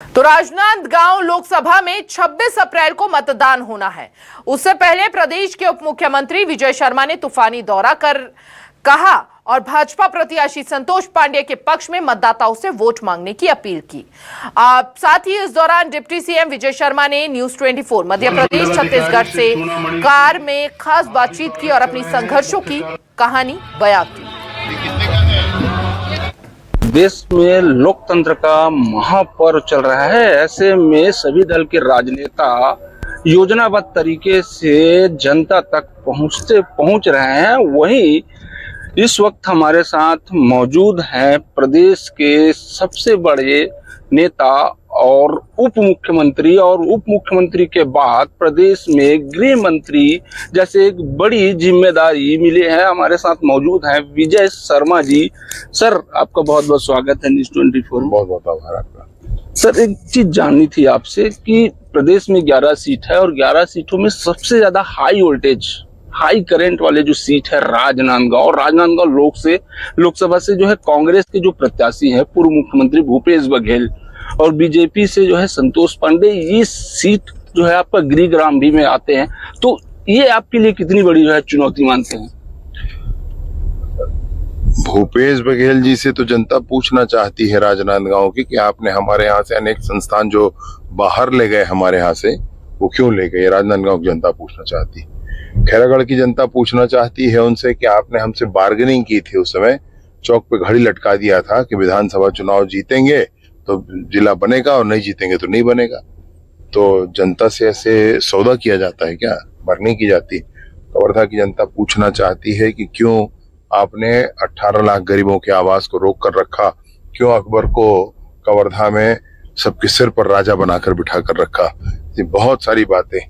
तो राजनांदगांव लोकसभा में 26 अप्रैल को मतदान होना है। उससे पहले प्रदेश के उप मुख्यमंत्री विजय शर्मा ने तूफानी दौरा कर कहा और भाजपा प्रत्याशी संतोष पांडे के पक्ष में मतदाताओं से वोट मांगने की अपील की। साथ ही इस दौरान डिप्टी सीएम विजय शर्मा ने न्यूज 24 मध्य प्रदेश छत्तीसगढ़ से कार में खास बातचीत की और अपनी संघर्षों की कहानी बयां की। देश में लोकतंत्र का महापर्व चल रहा है। ऐसे में सभी दल के राजनेता योजनाबद्ध तरीके से जनता तक पहुंच रहे हैं। वहीं इस वक्त हमारे साथ मौजूद हैं प्रदेश के सबसे बड़े नेता और उप मुख्यमंत्री, और उप मुख्यमंत्री के बाद प्रदेश में गृह मंत्री जैसे एक बड़ी जिम्मेदारी मिली है। हमारे साथ मौजूद हैं विजय शर्मा जी। सर, आपका बहुत बहुत स्वागत है न्यूज 24। बहुत बहुत आभार आपका। सर, एक चीज जाननी थी आपसे कि प्रदेश में 11 सीट है और 11 सीटों में सबसे ज्यादा हाई वोल्टेज, हाई करंट वाले जो सीट है राजनांदगांव लोकसभा से जो है कांग्रेस के जो प्रत्याशी है पूर्व मुख्यमंत्री भूपेश बघेल और बीजेपी से जो है संतोष पांडे, ये सीट जो है आपका गृहग्राम भी में आते हैं। तो ये आपके लिए कितनी बड़ी जो है चुनौती मानते हैं? भूपेश बघेल जी से तो जनता पूछना चाहती है राजनांदगांव की कि आपने हमारे यहाँ से अनेक संस्थान जो बाहर ले गए हमारे यहाँ से, वो क्यों ले गए? राजनांदगांव की जनता पूछना चाहती है। खैरागढ़ की जनता पूछना चाहती है उनसे कि आपने हमसे बार्गेनिंग की थी, उस समय चौक पे घड़ी लटका दिया था कि विधानसभा चुनाव जीतेंगे तो जिला बनेगा और नहीं जीतेंगे तो नहीं बनेगा। तो जनता से ऐसे सौदा किया जाता है क्या? बार्गेनिंग की जाती। कवर्धा की जनता पूछना चाहती है कि क्यों आपने 18 लाख गरीबों के आवास को रोक कर रखा, क्यों अकबर को कवर्धा में सबके सिर पर राजा बनाकर बिठा कर रखा। ये बहुत सारी बातें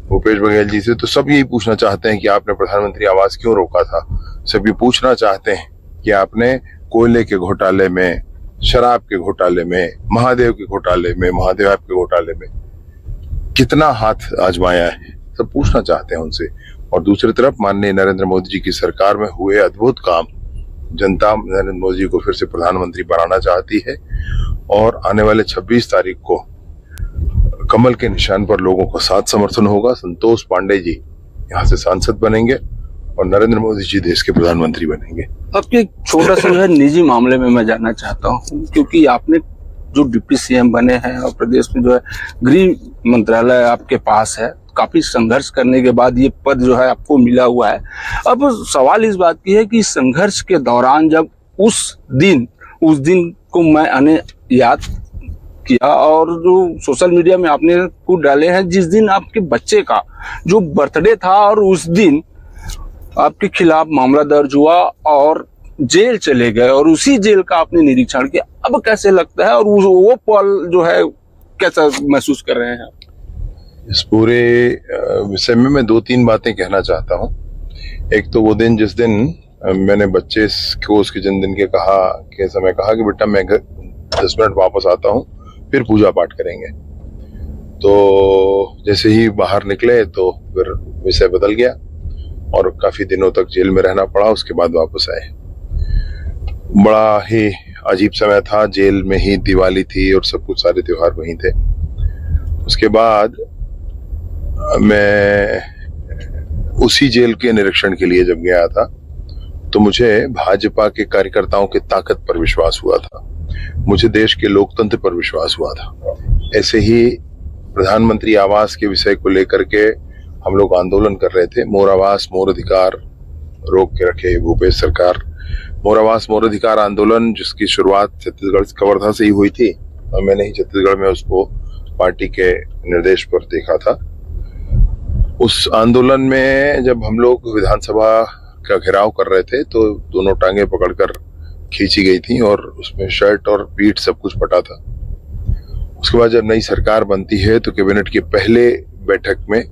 भूपेश बघेल जी से तो सब यही पूछना चाहते हैं कि आपने प्रधानमंत्री आवास क्यों रोका था। सब ये पूछना चाहते हैं कि आपने कोयले के घोटाले में, शराब के घोटाले में, महादेव के घोटाले में, महादेव ऐप के घोटाले में कितना हाथ आजमाया है। सब पूछना चाहते हैं उनसे। और दूसरी तरफ माननीय नरेंद्र मोदी जी की सरकार में हुए अद्भुत काम, जनता नरेंद्र मोदी जी को फिर से प्रधानमंत्री बनाना चाहती है और आने वाले 26 तारीख को कमल के निशान पर लोगों का साथ समर्थन होगा। संतोष पांडे जी यहाँ से सांसद बनेंगे और नरेंद्र मोदी जी देश के प्रधानमंत्री बनेंगे। आपके एक छोटा सा जो है निजी मामले में मैं जानना चाहता हूँ, क्योंकि आपने जो डिप्टी सीएम बने हैं और प्रदेश में जो है गृह मंत्रालय आपके पास है, काफी संघर्ष करने के बाद ये पद जो है आपको मिला हुआ है। अब सवाल इस बात की है कि संघर्ष के दौरान जब उस दिन को मैंने याद किया और जो सोशल मीडिया में आपने कुछ डाले हैं, जिस दिन आपके बच्चे का जो बर्थडे था और उस दिन आपके खिलाफ मामला दर्ज हुआ और जेल चले गए और उसी जेल का आपने निरीक्षण किया, अब कैसे लगता है और वो पल जो है कैसा महसूस कर रहे हैं? इस पूरे विषय में मैं 2-3 बातें कहना चाहता हूँ। एक तो वो दिन जिस दिन मैंने बच्चे को उसके जन्मदिन के समय कहा कि बेटा मैं 10 मिनट वापस आता हूँ, फिर पूजा पाठ करेंगे। तो जैसे ही बाहर निकले तो फिर विषय बदल गया और काफी दिनों तक जेल में रहना पड़ा। उसके बाद वापस आए। बड़ा ही अजीब समय था। जेल में ही दिवाली थी और सब कुछ, सारे त्योहार वहीं थे। उसके बाद मैं उसी जेल के निरीक्षण के लिए जब गया था तो मुझे भाजपा के कार्यकर्ताओं की ताकत पर विश्वास हुआ था, मुझे देश के लोकतंत्र पर विश्वास हुआ था। ऐसे ही प्रधानमंत्री आवास के विषय को लेकर के हम लोग आंदोलन कर रहे थे। मोर आवास मोर अधिकार रोक के रखे भूपेश सरकार। मोर आवास मोर अधिकार आंदोलन जिसकी शुरुआत छत्तीसगढ़ कवर्धा से ही हुई थी और मैंने ही छत्तीसगढ़ में उसको पार्टी के निर्देश पर देखा था। उस आंदोलन में जब हम लोग विधानसभा का घेराव कर रहे थे तो दोनों टांगे पकड़कर खींची गई थी और उसमें शर्ट और पीठ सब कुछ फटा था। उसके बाद जब नई सरकार बनती है तो कैबिनेट की पहले बैठक में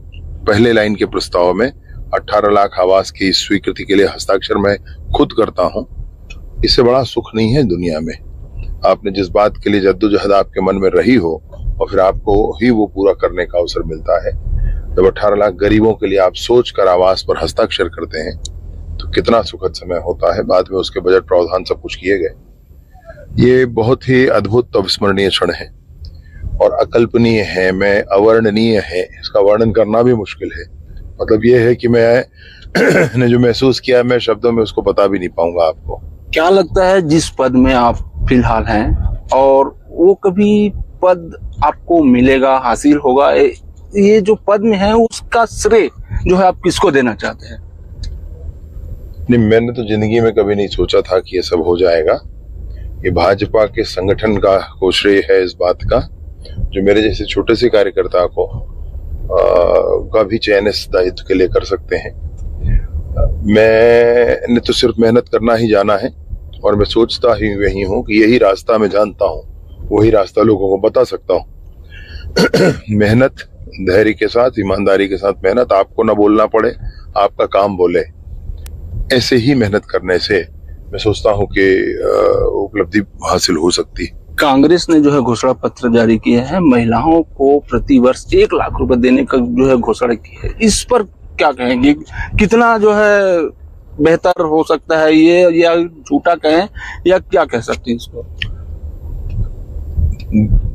पहले लाइन के प्रस्ताव में 18 लाख आवास की स्वीकृति के लिए हस्ताक्षर मैं खुद करता हूं। इससे बड़ा सुख नहीं है दुनिया में। आपने जिस बात के लिए जद्दोजहद आपके मन में रही हो और फिर आपको ही वो पूरा करने का अवसर मिलता है। जब 18 लाख गरीबों के लिए आप सोच कर आवास पर हस्ताक्षर करते हैं तो कितना सुखद समय होता है। बाद में उसके बजट प्रावधान सब कुछ किए गए। ये बहुत ही अद्भुत अविस्मरणीय क्षण है और अकल्पनीय है, मैं अवर्णनीय है, इसका वर्णन करना भी मुश्किल है। मतलब ये है कि मैं ने जो महसूस किया मैं शब्दों में उसको बता भी नहीं पाऊंगा आपको। क्या लगता है जिस पद में आप फिलहाल हैं और वो कभी पद आपको मिलेगा, हासिल होगा, ये जो पद में है उसका श्रेय जो है आप किसको देना चाहते हैं? नहीं, मैंने तो जिंदगी में कभी नहीं सोचा था कि ये सब हो जाएगा। ये भाजपा के संगठन को श्रेय है इस बात का, जो मेरे जैसे छोटे से कार्यकर्ता को का भी चयन इस दायित्व के लिए कर सकते हैं। मैंने तो सिर्फ मेहनत करना ही जाना है और मैं सोचता ही वही हूँ कि यही रास्ता मैं जानता हूँ, वही रास्ता लोगों को बता सकता हूँ। मेहनत, धैर्य के साथ, ईमानदारी के साथ मेहनत, आपको ना बोलना पड़े, आपका काम बोले, ऐसे ही मेहनत करने से मैं सोचता हूँ कि उपलब्धि हासिल हो सकती है। कांग्रेस ने जो है घोषणा पत्र जारी किया है, महिलाओं को प्रति वर्ष 1 लाख रुपए देने का जो है घोषणा की है। इस पर क्या कहेंगे, कितना जो है बेहतर हो सकता है ये, या झूठा कहें या क्या कह सकते हैं इसको?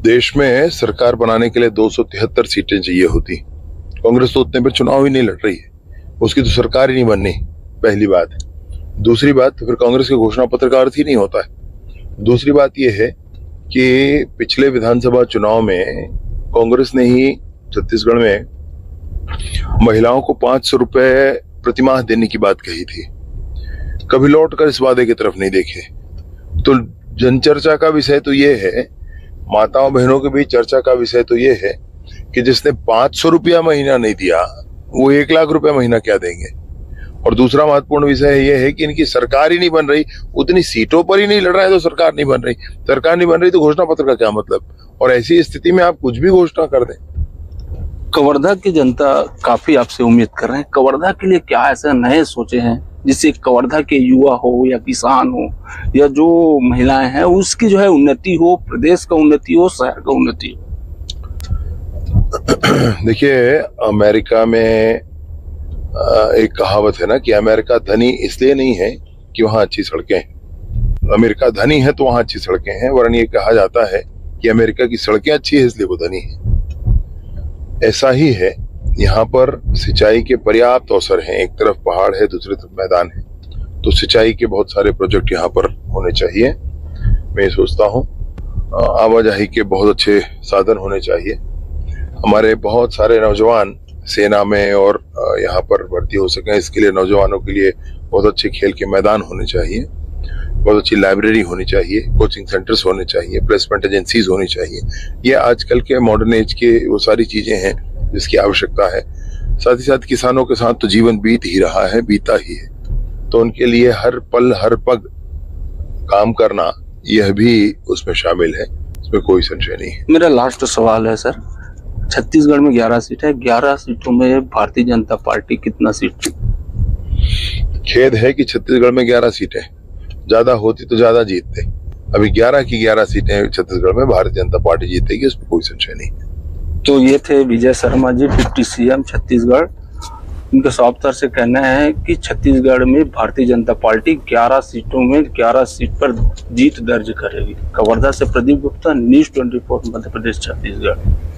देश में सरकार बनाने के लिए 273 सीटें चाहिए होती। कांग्रेस तो उतने पर चुनाव ही नहीं लड़ रही है, उसकी तो सरकार ही नहीं बननी, पहली बात। दूसरी बात, तो फिर कांग्रेस के घोषणा पत्र का अर्थ ही नहीं होता है। दूसरी बात यह है कि पिछले विधानसभा चुनाव में कांग्रेस ने ही छत्तीसगढ़ में महिलाओं को 500 रुपए प्रतिमाह देने की बात कही थी। कभी लौटकर इस वादे की तरफ नहीं देखे। तो जनचर्चा का विषय तो ये है, माताओं बहनों के बीच चर्चा का विषय तो ये है कि जिसने 500 रुपया महीना नहीं दिया वो 1 लाख रुपया महीना क्या देंगे। और दूसरा महत्वपूर्ण विषय ये है कि इनकी सरकार ही नहीं बन रही, उतनी सीटों पर ही नहीं लड़ रहा है तो सरकार नहीं बन रही। सरकार नहीं बन रही तो घोषणा पत्र का क्या मतलब? और ऐसी स्थिति में आप कुछ भी घोषणा कर दें। कवर्धा की जनता काफी आपसे उम्मीद कर रहे हैं। कवर्धा के लिए क्या ऐसे नए सोचे हैं जिससे कवर्धा के युवा हो या किसान हो या जो महिलाएं हैं उसकी जो है उन्नति हो, प्रदेश का उन्नति हो, शहर का उन्नति हो? देखिए, अमेरिका में एक कहावत है ना कि अमेरिका धनी इसलिए नहीं है कि वहां अच्छी सड़कें हैं। अमेरिका धनी है तो वहां अच्छी सड़कें हैं, वरन ये कहा जाता है कि अमेरिका की सड़कें अच्छी है इसलिए वो धनी है। ऐसा ही है, यहाँ पर सिंचाई के पर्याप्त अवसर हैं। एक तरफ पहाड़ है, दूसरी तरफ मैदान है, तो सिंचाई के बहुत सारे प्रोजेक्ट यहाँ पर होने चाहिए। मैं सोचता हूँ आवाजाही के बहुत अच्छे साधन होने चाहिए। हमारे बहुत सारे नौजवान सेना में और यहाँ पर भर्ती हो सकें, इसके लिए नौजवानों के लिए बहुत अच्छे खेल के मैदान होने चाहिए, बहुत अच्छी लाइब्रेरी होनी चाहिए, कोचिंग सेंटर्स होने चाहिए, प्लेसमेंट एजेंसीज होनी चाहिए। ये आजकल के मॉडर्न एज के वो सारी चीजें हैं जिसकी आवश्यकता है। साथ ही साथ किसानों के साथ तो जीवन बीत ही रहा है, बीता ही है, तो उनके लिए हर पल हर पग काम करना यह भी उसमें शामिल है, इसमें कोई संशय नहीं है। मेरा लास्ट सवाल है सर, छत्तीसगढ़ में 11 सीट है, 11 सीटों में भारतीय जनता पार्टी कितना सीट? खेद है कि छत्तीसगढ़ में 11 सीटें, ज्यादा होती तो ज्यादा जीतते। अभी 11 की 11 सीटें छत्तीसगढ़ में भारतीय जनता पार्टी जीतेगी, उसमें कोई संशय नहीं है। तो ये थे विजय शर्मा जी, डिप्टी सीएम छत्तीसगढ़। उनका साफ तौर से कहना है कि छत्तीसगढ़ में भारतीय जनता पार्टी 11 सीटों में 11 सीट पर जीत दर्ज करेगी। कवर्धा से प्रदीप गुप्ता, न्यूज़ 24 मध्य प्रदेश छत्तीसगढ़।